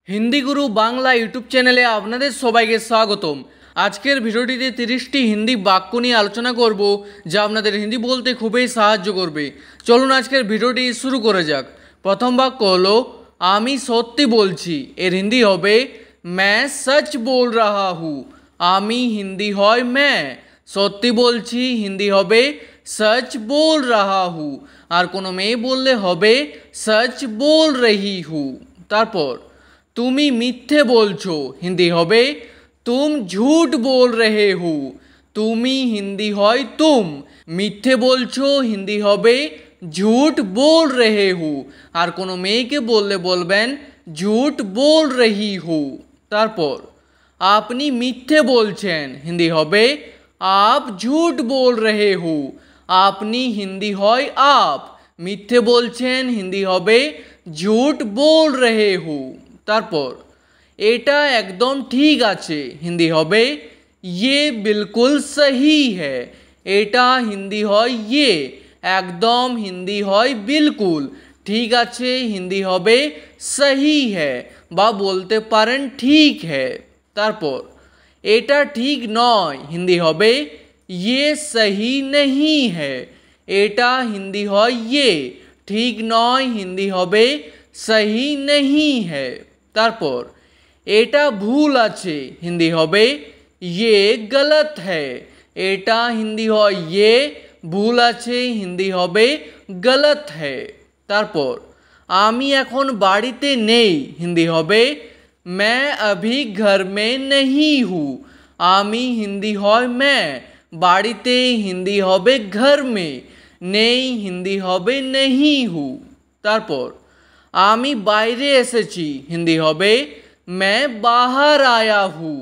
हिंदी गुरु Bangla YouTube चैनेले आपनादेर सबाइके स्वागतम। आजकेर भिडियोटिते 30टी हिंदी बाक्य निये आलोचना करब जा आपनादेर हिंदी बोलते खूबई साहाज्य करबे। चलुन आजकेर भिडियोटी शुरू करा जाक। प्रथम बाक्य हलो आमी सत्यि बोलछि, एर हिंदी होबे मैं सच बोल रहा हूँ। आमी हिंदी हय मैं, सत्यि बोलछि हिंदी होबे सच बोल रहा हूँ, और कोनो मेये बोलले होबे सच बोल रही हूँ। तारपर तुमी मिथ्ये बोलछो, हिंदी होबे तुम झूठ बोल रहे हो। तुमी हिंदी हय तुम, मिथ्ये बोलछो हिंदी होबे झूठ बोल रहे हो, और कोनो मेयेके बोलले बोलबेन झूठ बोल रही हो। तारपर आपनी मिथ्ये बोलछेन, हिंदी होबे आप झूठ बोल रहे हो। आपनी हिंदी हय आप, मिथ्ये बोलछेन हिंदी होबे झूठ बोल रहे हो। तारपर एटा एकदम ठीक आछे, हिंदी होबे ये बिल्कुल सही है। एटा हिंदी हय ये, एकदम हिंदी हय बिल्कुल, ठीक आछे हिंदी होबे सही है बा बोलते पारेन ठीक है। तारपर एटा ठीक नय, हिंदी होबे ये सही नहीं है। एटा हिंदी हय ये, ठीक नय हिंदी होबे सही नहीं है। तारपर एटा भूल आछे, हिंदी होबे ये गलत है। एटा हिंदी हय ये, भूल आछे हिंदी होबे गलत है। तारपर आमी एखन बाड़ीते नेई, हिंदी होबे मैं अभी घर में नहीं हूँ। आमी हिंदी हय मैं, बाड़ीते हिंदी होबे घर में, नेई हिंदी होबे नहीं हूँ। तारपर आमी बाइरे एसेछि, हिंदी होबे मैं बाहर आया हूँ।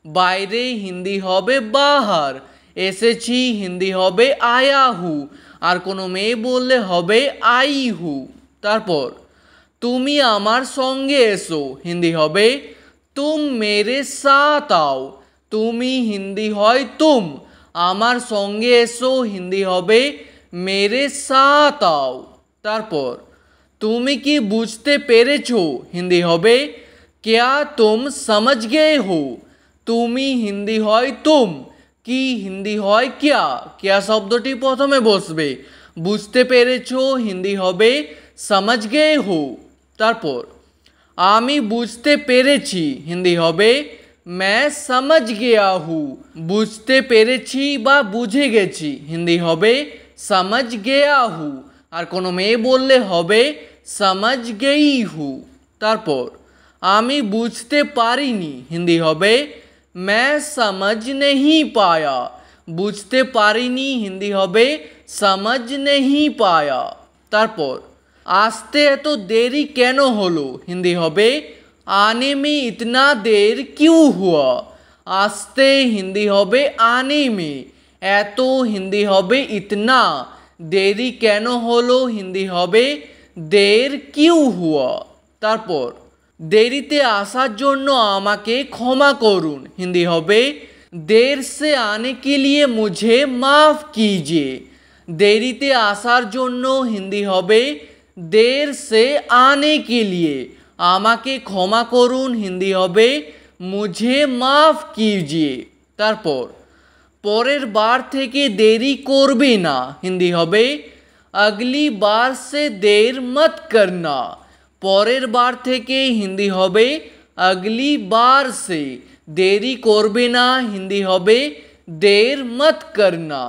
बाइरे हिंदी होबे बाहर, एसेछि हिंदी होबे आया हूँ, और कोनो मेये बोलले होबे आई हूँ। तारपर तुमी आमार संगे एसो, हिंदी होबे तुम मेरे साथ आओ। तुमी हिंदी हय तुम, आमार संगे एसो हिंदी होबे मेरे साथ आओ। तारपर तुमी कि बुझते पेरेछो, हिंदी होबे क्या तुम समझ गए हो। तुमी हिंदी हय तुम, कि हिंदी हय क्या, क्या शब्दटी प्रथमे बसबे। बुझते पेरेछो हिंदी होबे समझ गए हो। तारपर आमी बुझते पेरेछि, हिंदी होबे मैं समझ गया हूँ। बुझते पेरेछि बा बुझे गेछि, हिंदी होबे समझ गया हूँ, और कोनो मेये बोलले होबे समझ गई हूँ। तारपर आमी बुझते पारिनी, हिंदी होबे मैं समझ नहीं पाया। बुझते पारिनी हिंदी होबे समझ नहीं पाया। तारपर आसते एतो देरी केनो हलो, हिंदी होबे आने में इतना देर क्यों हुआ। आसते हिंदी होबे आने में, एतो हिंदी होबे इतना, देरी केनो हलो हिंदी होबे देर क्यों हुआ। तारपर देरीते आसार जोन्नो आमाके क्षमा करुन, हिंदी होबे देर से आने के लिए मुझे माफ कीजिए। देरीते आसार जोन्नो हिंदी होबे देर से आने के लिए, आमाके क्षमा करुन हिंदी होबे मुझे माफ कीजिए। तारपर परेर बार थेके देरी करबे ना, हिंदी होबे अगली बार से देर मत करना। परेर बार थेके हिंदी होबे अगली बार से, देरी करबे ना हिंदी होबे देर मत करना।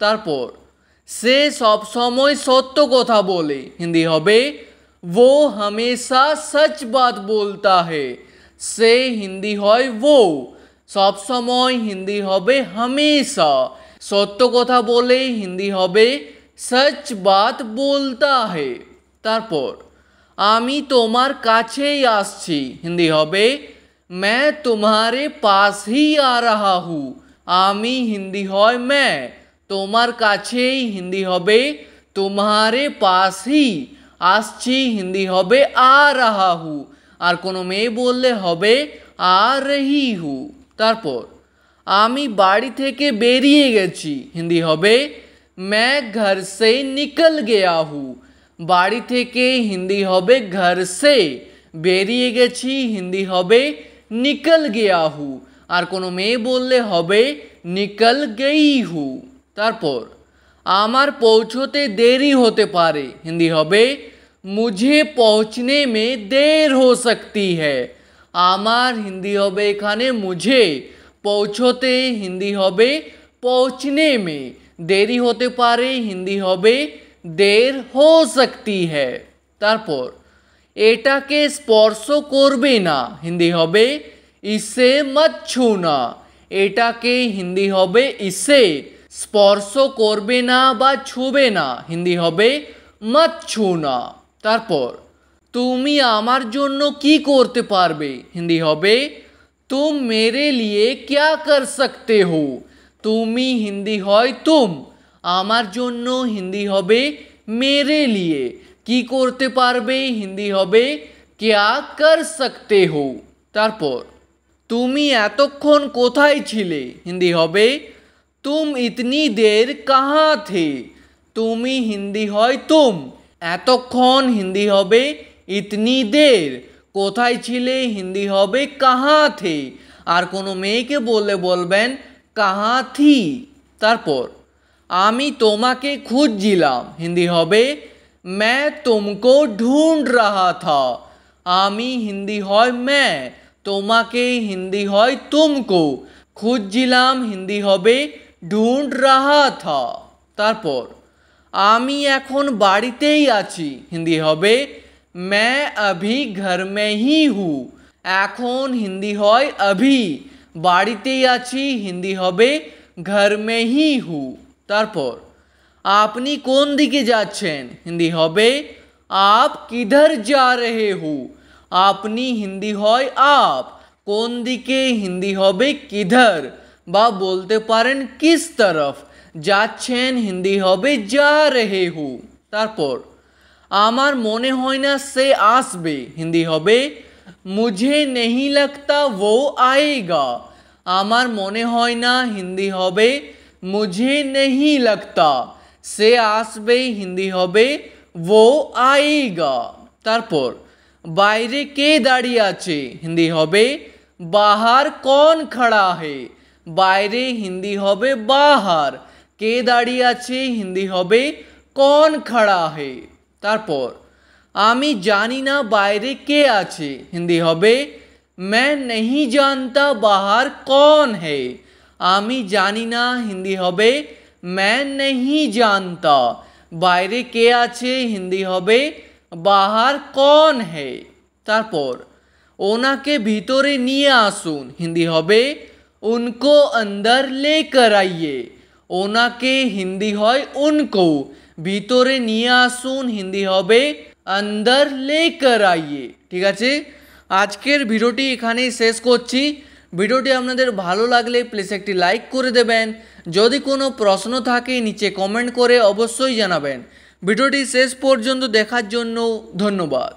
तारपर से सब समय सत्य कथा बोले, हिंदी होबे वो हमेशा सच बात बोलता है। से हिंदी हय वो, सब समय हिंदी होबे हमेशा, सत्य कथा बोले हिंदी होबे सच बात बोलता है। तारपर आमी तोमार काछेई आसछि, हिंदी होबे मैं तुम्हारे पास ही आ रहा हूँ। आमी हिंदी हय मैं, तोमार काछेई हिंदी होबे तुम्हारे पास ही, आसछि हिंदी होबे आ रहा हूँ, और कोनो मेये बोलले होबे आ रही हूँ। तारपर आमी बाड़ी थेके बेरिये गेछि, हिंदी होबे मैं घर से निकल गया हूँ। बाड़ी थेके हिंदी होबे घर से, বেরিয়ে গেছি হিন্দি হবে নিকল গিয়া হু। আর কোনো মেয়ে বললে হবে নিকল গই হু। তারপর আমার পৌঁছতে দেরি হতে পারে হিন্দি হবে মুঝে পৌঁছনে মে দের হো সকতি হ্যায়। আমার হিন্দি হবে এখানে মুঝে, পৌঁছতে হিন্দি হবে পৌঁছনে মে, দেরি হতে পারে হিন্দি হবে দের হো সকতি হ্যায়। তারপর এটাকে স্পর্শ করবে না হিন্দি হবে ইসে মত ছুনা। এটাকে হিন্দি হবে ইসে, স্পর্শ করবে না বা ছুবে না হিন্দি হবে মত ছুনা। তারপর তুমি আমার জন্য কি করতে পারবে হিন্দি হবে তুম মেরে লিয়ে ক্যা কর সকতে হো। তুমি হিন্দি হয় তুম, আমার জন্য হিন্দি হবে মেরে লিয়ে, কি করতে পারবে হিন্দি হবে ক্যা কর সকতে হো। তারপর তুমি এতক্ষণ কোথায় ছিলে হিন্দি হবে তুম ইতনি দের কাহা থে। তুমি হিন্দি হয় তুম, এতক্ষণ হিন্দি হবে ইতনি দের, কোথায় ছিলে হিন্দি হবে কাহা থে। আর কোনো মেয়েকে বললে বলবেন কাহা থি। তারপর আমি তোমাকে খুঁজছিলাম হিন্দি হবে मैं तुमको ढूंढ रहा था। আমি হিন্দি হয় मैं, তোমাকে হিন্দি হয় তুমকো, খুঁজছিলাম হিন্দি হবে ढूंढ रहा था। তারপর আমি এখন বাড়িতেই আছি হিন্দি হবে मैं अभी घर में ही हूँ। এখন হিন্দি হয় अभी, বাড়িতেই আছি হিন্দি হবে घर में ही हूँ। তারপর আপনি কোন দিকে যাচ্ছেন হিন্দি হবে आप किधर जा रहे हो। আপনি হিন্দি হয় आप, কোন দিকে হিন্দি হবে किधर, বা বলতে পারেন किस तरफ, যাচ্ছেন হিন্দি হবে जा रहे हो। তারপর আমার মনে হয় না সে আসবে হিন্দি হবে मुझे नहीं लगता वो आएगा। আমার মনে হয় না হিন্দি হবে मुझे नहीं लगता, সে আসবে হিন্দি হবে वो आएगा। তারপর বাইরে কে দাঁড়িয়ে আছে হিন্দি হবে बाहर कौन खड़ा है। বাইরে হিন্দি হবে बाहर, কে দাঁড়িয়ে আছে হিন্দি হবে कौन खड़ा है। তারপর আমি জানি না বাইরে কে আছে হিন্দি হবে मैं नहीं जानता बाहर कौन है। আমি জানি না হিন্দি হবে मैं नहीं जानता, বাইরে কে আছে হিন্দি হবে बाहर कौन है। তারপর ওনাকে ভিতরে নিয়ে আসুন হিন্দি হবে उनको अंदर लेकर आइए। ওনাকে হিন্দি হয় उनको, ভিতরে নিয়ে আসুন হিন্দি হবে अंदर लेकर आइए। ঠিক আছে, আজকের ভিডিওটি এখানেই শেষ করছি। ভিডিওটি আপনাদের ভালো লাগলে প্লিজ একটি লাইক করে দেবেন। যদি কোনো প্রশ্ন থাকে নিচে কমেন্ট করে অবশ্যই জানাবেন। ভিডিওটি শেষ পর্যন্ত দেখার জন্য ধন্যবাদ।